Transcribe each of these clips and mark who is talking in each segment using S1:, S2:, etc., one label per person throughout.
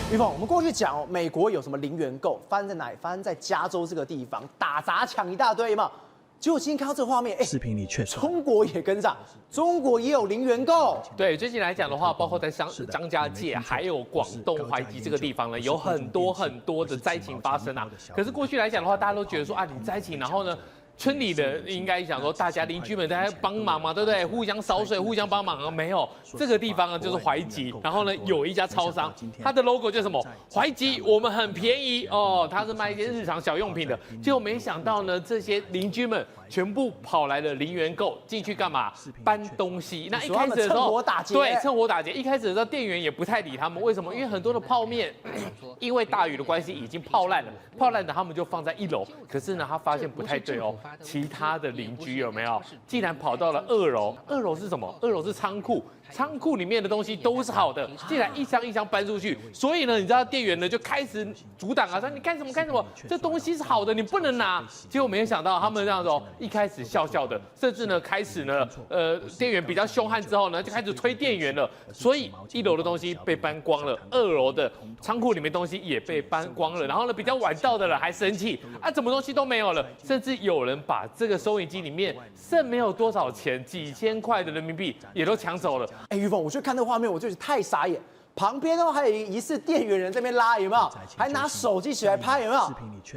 S1: 玉凤，我们过去讲哦，美国有什么零元购，发生在哪里？发生在加州这个地方，打砸抢一大堆嘛。结果今天看到这个画面，
S2: 视频里确实，
S1: 中国也跟上，中国也有零元购。
S3: 对，最近来讲的话，包括在张家界还有广东淮吉这个地方呢，有很多的灾情发生啊。可是过去来讲的话，大家都觉得说啊，你灾情，然后呢？村里的应该想说，大家邻居们大家帮忙嘛，对不对？互相扫水，互相帮忙啊。没有，这个地方呢就是淮吉，然后呢有一家超商，它的 logo 叫什么？淮吉我们很便宜哦，它是卖一些日常小用品的。结果没想到呢，这些邻居们全部跑来了零元购进去干嘛？搬东西。那一开始的时候，
S1: 趁火打劫，
S3: 对，趁火打劫。一开始的时候，店员也不太理他们，为什么？因为很多的泡面，因为大雨的关系已经泡烂了，泡烂的他们就放在1楼。可是呢，他发现不太对哦。其他的邻居有没有？竟然跑到了2楼。2楼是什么？2楼是仓库，仓库里面的东西都是好的，竟然一箱一箱搬出去。所以呢，你知道店员呢就开始阻挡啊，说你干什么干什么？这东西是好的，你不能拿。结果没有想到他们这样子哦，一开始笑笑的，甚至呢开始呢，店员比较凶悍之后呢，就开始推店员了。所以1楼的东西被搬光了，2楼的仓库里面东西也被搬光了。然后呢，比较晚到的人还生气啊，怎么东西都没有了？甚至有人把这个收银机里面剩没有多少钱，几千块的人民币也都抢走了。
S1: 哎，玉凤，我去看那个画面，我就是太傻眼。旁边哦还有疑似店员人在那边拉，有没有？还拿手机起来拍，有没有？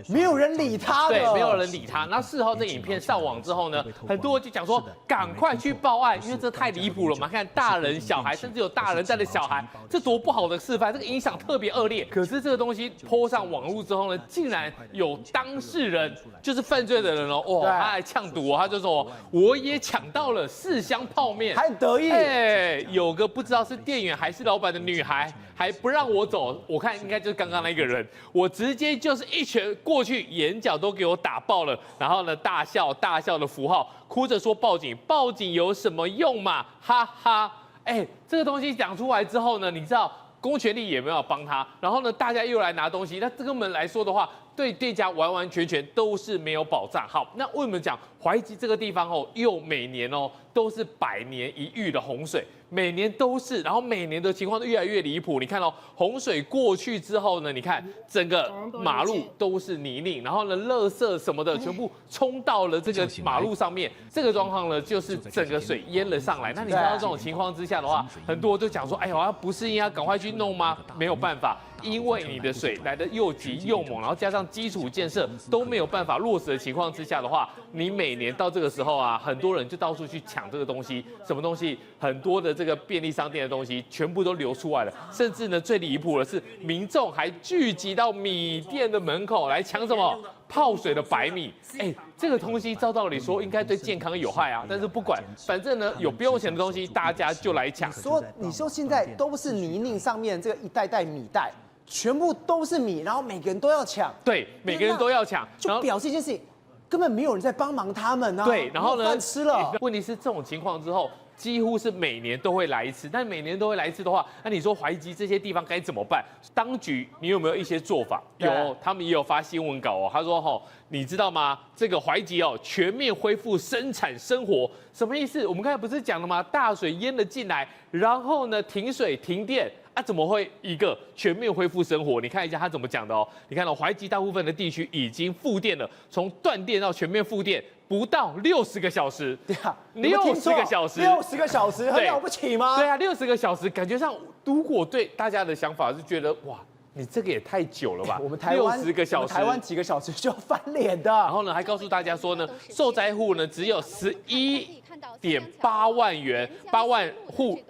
S1: 没有人理他的，
S3: 对，没有人理他。那事后这影片上网之后呢，很多人就讲说，赶快去报案，因为这太离谱了嘛！看大人、小孩，甚至有大人带着小孩，这多不好的示范，这个影响特别恶劣。可是这个东西泼上网络之后呢，竟然有当事人，就是犯罪的人哦，哇，他还呛赌哦，他就说我也抢到了4箱泡面，
S1: 还很得意。
S3: 哎，有个不知道是店员还是老板的女孩。还不让我走，我看应该就是刚刚那个人，我直接就是一拳过去，眼角都给我打爆了，然后呢大笑的符号，哭着说报警，报警有什么用嘛，哈哈，哎，这个东西讲出来之后呢，你知道公权力也没有帮他，然后呢大家又来拿东西，那这个门来说的话，对店家完完全全都是没有保障。好，那为什么讲淮吉这个地方哦，又每年哦都是100年一遇的洪水？每年都是，然后每年的情况都越来越离谱。你看哦，洪水过去之后呢，你看整个马路都是泥泞，然后呢，垃圾什么的全部冲到了这个马路上面。这个状况呢，就是整个水淹了上来。那你知道这种情况之下的话，很多都讲说，哎呦，不是应该赶快去弄吗？没有办法。因为你的水来得又急又猛，然后加上基础建设都没有办法落实的情况之下的话，你每年到这个时候啊，很多人就到处去抢这个东西，什么东西，很多的这个便利商店的东西全部都流出来了，甚至呢最离谱的是，民众还聚集到米店的门口来抢什么泡水的白米。哎，这个东西照道理说应该对健康有害啊，但是不管，反正呢有不用钱的东西，大家就来抢。
S1: 你说现在都是泥泞上面这个一袋袋米袋。全部都是米，然后每个人都要抢，
S3: 对，每个人都要抢，
S1: 就表示一件事情，根本没有人在帮忙他们啊。
S3: 对，然后呢，
S1: 饭吃了。
S3: 问题是这种情况之后，几乎是每年都会来一次。但每年都会来一次的话，那你说淮吉这些地方该怎么办？当局你有没有一些做法？有，他们也有发新闻稿哦。他说吼，你知道吗？这个淮吉哦，全面恢复生产生活，什么意思？我们刚才不是讲了吗？大水淹了进来，然后呢停水停电。啊，怎么会一个全面恢复生活？你看一下他怎么讲的哦。你看到淮吉大部分的地区已经复电了，从断电到全面复电不到60个小时。
S1: 对啊
S3: ，60个小时
S1: ，60个小时，很了不起吗？
S3: 对啊，60个小时，感觉上如果对大家的想法是觉得哇。你这个也太久了吧？
S1: 我们台湾
S3: 60个小时，
S1: 台湾几个小时就要翻脸的。
S3: 然后呢，还告诉大家说呢，受灾户呢只有11.8万元，8万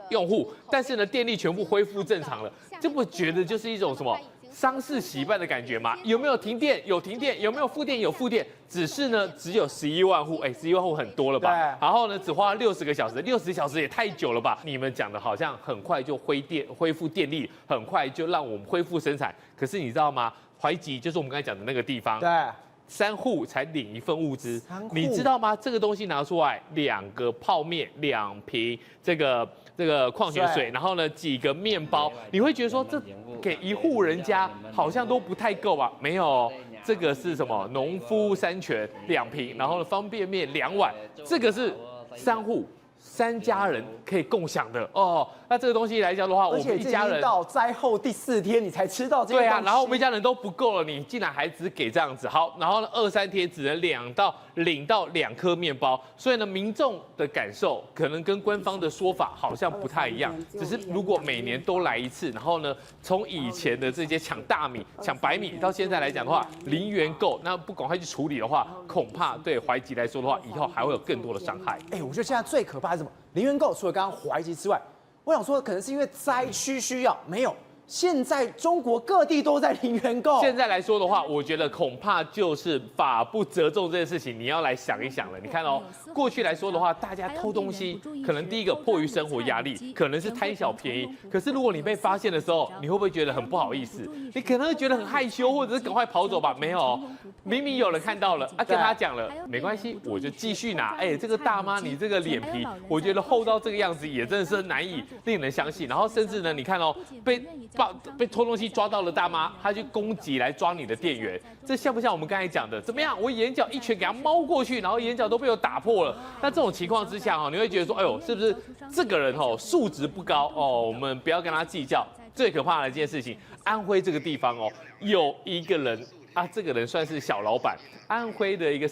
S3: 用户，但是呢电力全部恢复正常了，这不觉得就是一种什么？丧事喜办的感觉吗？有没有停电？有停电，有没有复电？有复电，只是呢，只有11万户，哎，11万户很多了吧？然后呢，只花了60个小时，60小时也太久了吧？你们讲的好像很快就恢复电力，很快就让我们恢复生产，可是你知道吗？淮吉就是我们刚才讲的那个地方，
S1: 对
S3: ，3户才领1份物资，你知道吗？这个东西拿出来，2个泡面，2瓶这个矿泉水，然后呢几个面包，你会觉得说这给1户人家好像都不太够吧？没有，这个是什么？农夫山泉2瓶，然后呢方便面2碗，这个是3户。3家人可以共享的哦。那这个东西来讲的话，我们一家人
S1: 到灾后第4天你才吃到这个东西。
S3: 对啊，然后我们一家人都不够了，你竟然还只给这样子。好，然后呢2、3天只能领到2颗面包，所以呢民众的感受可能跟官方的说法好像不太一样。只是如果每年都来一次，然后呢从以前的这些抢大米、抢白米到现在来讲的话，零元购，那不赶快去处理的话，恐怕对怀集来说的话，以后还会有更多的伤害。
S1: 我觉得现在最可怕是什么？零元购除了刚刚怀集之外，我想说可能是因为灾区需要，没有。现在中国各地都在零元购。
S3: 现在来说的话，我觉得恐怕就是法不责众这件事情，你要来想一想了。你看哦，过去来说的话，大家偷东西，可能第一个迫于生活压力，可能是贪小便宜。可是如果你被发现的时候，你会不会觉得很不好意思？你可能会觉得很害羞，或者是赶快跑走吧？没有，明明有人看到了，跟他讲了，没关系，我就继续拿。这个大妈，你这个脸皮，我觉得厚到这个样子，也真的是难以令人相信。然后甚至呢，你看哦，被偷东西抓到了大妈，她去攻击来抓你的店员，这像不像我们刚才讲的？怎么样？我眼角一拳给他猫过去，然后眼角都被我打破了。那这种情况之下你会觉得说，哎呦，是不是这个人素质不高哦？我们不要跟他计较。最可怕的一件事情，安徽这个地方有一个人啊，这个人算是小老板，安徽的一个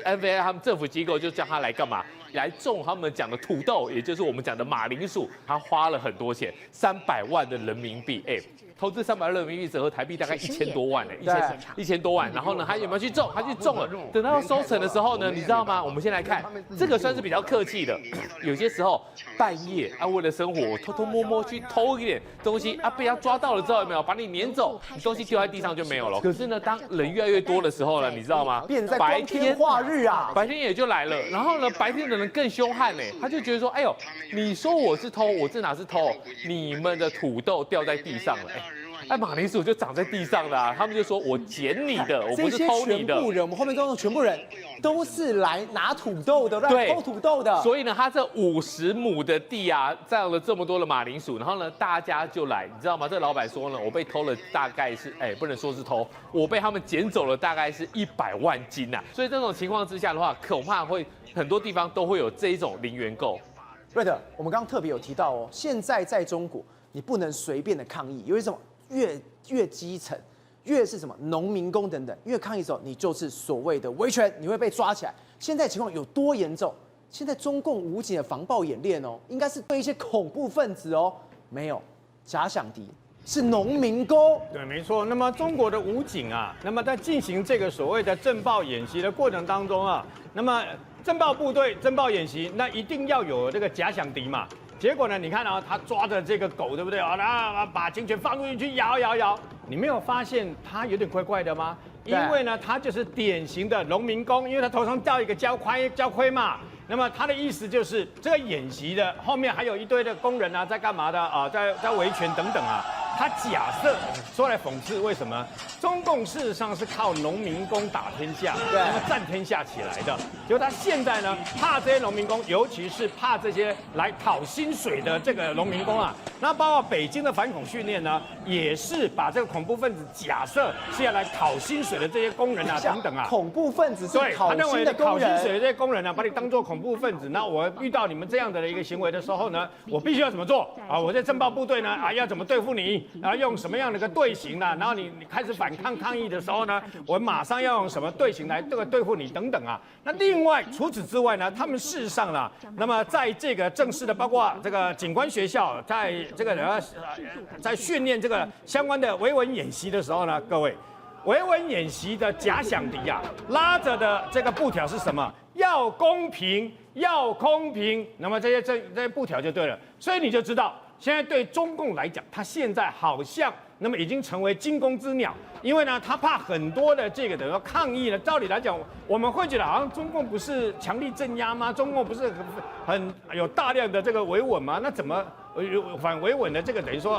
S3: 安徽他们政府机构就叫他来干嘛？来种他们讲的土豆，也就是我们讲的马铃薯，他花了很多钱，300万的人民币，投资300万人民币折合台币大概1000多万1000多万。然后呢，他有没有去种？他去种了。等到收成的时候呢，你知道吗？我们先来看，这个算是比较客气的。有些时候半夜为了生活，我偷偷摸摸去偷一点东西被他抓到了之后，有没有把你撵走？你东西丢在地上就没有了。可是呢，当人越来越多的时候呢，你知道吗？
S1: 白天化日啊，
S3: 白天也就来了。然后呢，白天的人更凶悍他就觉得说，哎呦，你说我是偷，我这哪是偷？你们的土豆掉在地上了。马铃薯就长在地上的他们就说我捡你的，我不是偷你的。
S1: 全部人，我们后面刚刚全部人都是来拿土豆的，来偷土豆的。
S3: 所以呢，他这50亩的地占了这么多的马铃薯，然后呢，大家就来，你知道吗？这个老板说呢，我被偷了大概是，不能说是偷，我被他们捡走了大概是100万斤所以这种情况之下的话，恐怕会很多地方都会有这一种零元购。
S1: 瑞德，我们刚刚特别有提到现在在中国你不能随便的抗议，因为什么？越基层，越是什么农民工等等，越抗议的时候，你就是所谓的维权，你会被抓起来。现在情况有多严重？现在中共武警的防暴演练应该是对一些恐怖分子没有假想敌，是农民工。
S2: 对，没错。那么中国的武警那么在进行这个所谓的政报演习的过程当中那么政报部队政报演习，那一定要有这个假想敌嘛。结果呢？你看他抓着这个狗，对不对把警犬放进去摇，你没有发现他有点怪怪的吗？因为呢，他就是典型的农民工，因为他头上戴一个胶盔嘛。那么他的意思就是，这个演习的后面还有一堆的工人在干嘛的在维权等等他假设说来讽刺，为什么中共事实上是靠农民工打天下，那么占天下起来的。结果他现在呢，怕这些农民工，尤其是怕这些来讨薪水的这个农民工那包括北京的反恐训练呢，也是把这个恐怖分子假设是要来讨薪水的这些工人等等
S1: 恐怖分子是讨薪的工人，
S2: 他认为讨薪水的这些工人把你当作恐怖分子。那我遇到你们这样的一个行为的时候呢，我必须要怎么做我在政报部队呢要怎么对付你用什么样的一个队形然后你开始反抗议的时候呢，我马上要用什么队形来对付你等等那另外除此之外呢，他们事实上那么在这个正式的包括这个警官学校，在这个在训练这个相关的维稳演习的时候呢，各位，维稳演习的假想敌拉着的这个布条是什么？要公平，要公平。那么这些布条就对了，所以你就知道，现在对中共来讲，他现在好像那么已经成为惊弓之鸟，因为呢，他怕很多的这个等于抗议呢。照理来讲，我们会觉得好像中共不是强力镇压吗？中共不是很有大量的这个维稳吗？那怎么反维稳的这个等于说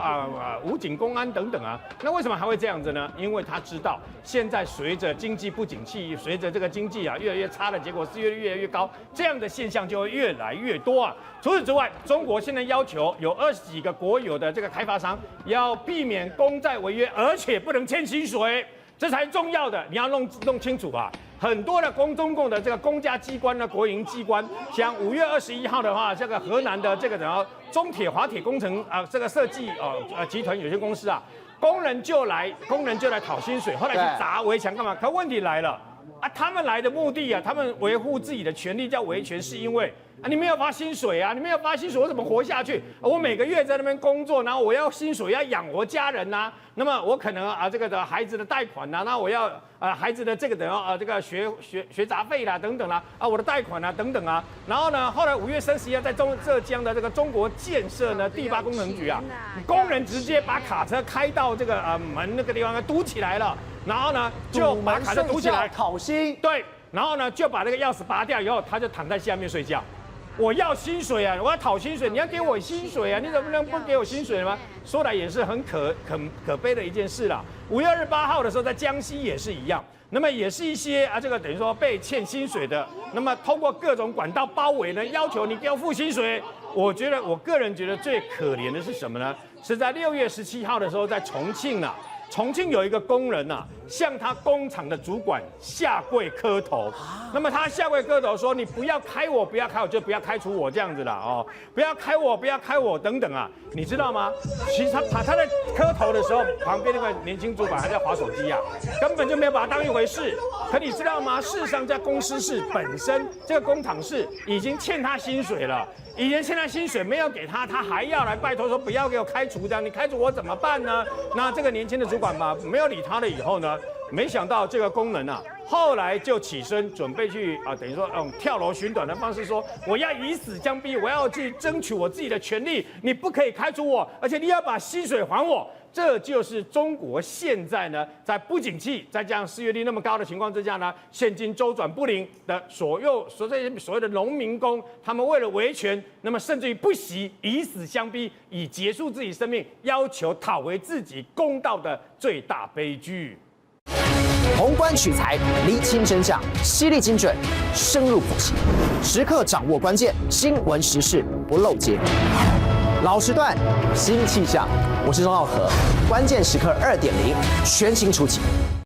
S2: 武警公安等等那为什么还会这样子呢？因为他知道现在随着经济不景气，随着这个经济越来越差的结果，失业率越来越高，这样的现象就会越来越多除此之外，中国现在要求有20几个国有的这个开发商要避免公债违约，而且不能欠薪水。这才是重要的，你要弄清楚啊。很多的中共的这个公家机关呢，国营机关，像5月21号的话，这个河南的这个中铁华铁工程这个设计集团有限公司啊，工人就来讨薪水，后来去砸围墙干嘛？可问题来了啊，他们来的目的啊，他们维护自己的权利叫维权，是因为。你没有发薪水啊！你没有发薪水，我怎么活下去？我每个月在那边工作，然后我要薪水，要养活家人呐、那么我可能这个的孩子的贷款呐、那我要孩子的这个这个学杂费啦等等啦我的贷款啊等等啊。然后呢，后来5月31日在浙江的这个中国建设呢第8工程局啊，工人直接把卡车开到这个门那个地方堵起来了，然后呢就把卡车堵起来
S1: 讨薪。
S2: 对，然后呢就把那个钥匙拔掉以后，他就躺在下面睡觉。我要薪水啊！我要讨薪水，你要给我薪水啊！你怎么能不给我薪水吗？说来也是很可悲的一件事啦。5月28号的时候，在江西也是一样，那么也是一些这个等于说被欠薪水的，那么通过各种管道包围呢，要求你给我付薪水。我个人觉得最可怜的是什么呢？是在6月17号的时候，在重庆啊。重庆有一个工人向他工厂的主管下跪磕头。那么他下跪磕头说：“你不要开我，不要开我，就不要开除我这样子了不要开我，不要开我等等啊，你知道吗？其实他在磕头的时候，旁边那个年轻主管还在滑手机根本就没有把他当一回事。可你知道吗？事实上，在公司是本身这个工厂是已经欠他薪水了。”以前欠他薪水没有给他，他还要来拜托说不要给我开除这样，你开除我怎么办呢？那这个年轻的主管没有理他了以后呢，没想到这个工人后来就起身准备去等于说用跳楼寻短的方式说，我要以死相逼，我要去争取我自己的权利，你不可以开除我，而且你要把薪水还我。这就是中国现在呢，在不景气，再加上失业率那么高的情况之下呢，现金周转不灵的所谓的农民工，他们为了维权，那么甚至于不惜以死相逼，以结束自己生命，要求讨回自己公道的最大悲剧。
S1: 宏观取材，厘清真相，犀利精准，深入剖析，时刻掌握关键新闻时事，不漏接。老时段，新气象，我是钟浩和，关键时刻2.0全新出击。